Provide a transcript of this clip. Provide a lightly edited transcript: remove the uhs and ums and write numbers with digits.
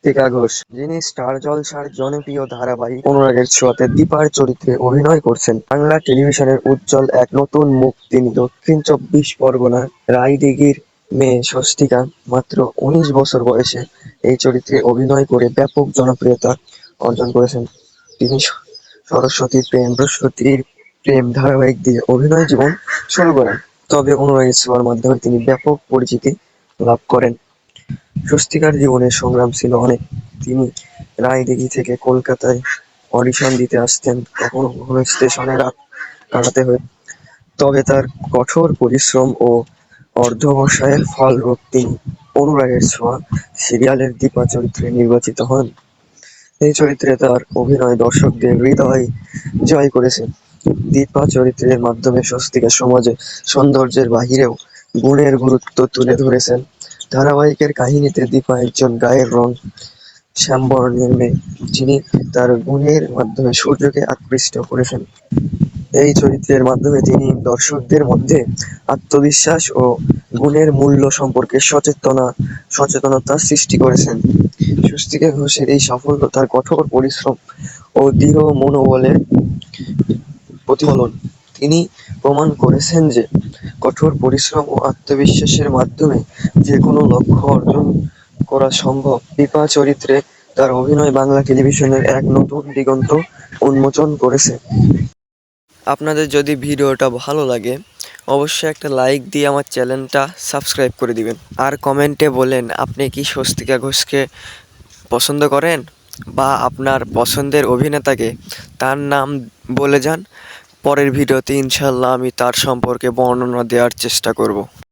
স্বস্তিকা ঘোষ, যিনি স্টার জলসার জনপ্রিয় ধারাবাহিক অনুরাগের ছোঁয়াতে দীপার চরিত্রে অভিনয় করছেন। বাংলা টেলিভিশনের উজ্জ্বল এক নতুন মুখ তিনি। দক্ষিণ চব্বিশ পরগনার রায়দিঘির মেয়ে স্বস্তিকা মাত্র 19 বছর বয়সে এই চরিত্রে অভিনয় করে ব্যাপক জনপ্রিয়তা অর্জন করেছেন। তিনি সরস্বতীর প্রেম, বৃহস্পতির প্রেম ধারাবাহিক দিয়ে অভিনয় জীবন শুরু করেন। তবে অনুরাগের ছোঁয়ার মাধ্যমে তিনি ব্যাপক পরিচিতি লাভ করেন। স্বস্তিকার জীবনের সংগ্রাম ছিল অনেক। তিনি রায়দিঘি থেকে কলকাতায় অডিশন দিতে আসতেন, কখনো কখনো স্টেশনে রাত কাটাতে হয়েছে। তবে তার কঠোর পরিশ্রম ও অধ্যবসায়ের ফলস্বরূপ তিনি অনুরাগের ছোঁয়া সিরিয়ালের দীপা চরিত্রে নির্বাচিত হন। এই চরিত্রে তার অভিনয় দর্শকদের হৃদয় জয় করেছে। দীপা চরিত্রের মাধ্যমে স্বস্তিকা সমাজে সৌন্দর্যের বাহিরেও গুণের গুরুত্ব তুলে ধরেছেন। ধারাবাহিকের কাহিনীতে দীপা একজন গায়ের রং শ্যামবর্ণের মেয়ে, যিনি তার গুণের মাধ্যমে সূর্যকে আকৃষ্ট করেছেন। এই চরিত্রের মাধ্যমে তিনি দর্শকদের মধ্যে আত্মবিশ্বাস ও গুণের মূল্য সম্পর্কে সচেতনতা সৃষ্টি করেছেন। স্বস্তিকা ঘোষের এই সাফল্য তার কঠোর পরিশ্রম ও দৃঢ় মনোবলের প্রতিফলন। তিনি প্রমাণ করেছেন যে কঠোর পরিশ্রম ও আত্মবিশ্বাসের মাধ্যমে যেকোনো লক্ষ্য অর্জন করা সম্ভব। দীপা চরিত্রে তার অভিনয় বাংলা টেলিভিশনের এক নতুন দিগন্ত উন্মোচন করেছে। আপনাদের যদি ভিডিওটা ভালো লাগে অবশ্যই একটা লাইক দিয়ে আমার চ্যানেলটা সাবস্ক্রাইব করে দিবেন। আর কমেন্টে বলেন আপনি কি স্বস্তিকা ঘোষকে পছন্দ করেন, বা আপনার পছন্দের অভিনেতাকে তার নাম বলে যান। পরের ভিডিওতে ইনশাল্লাহ আমি তার সম্পর্কে বর্ণনা দেওয়ার চেষ্টা করব।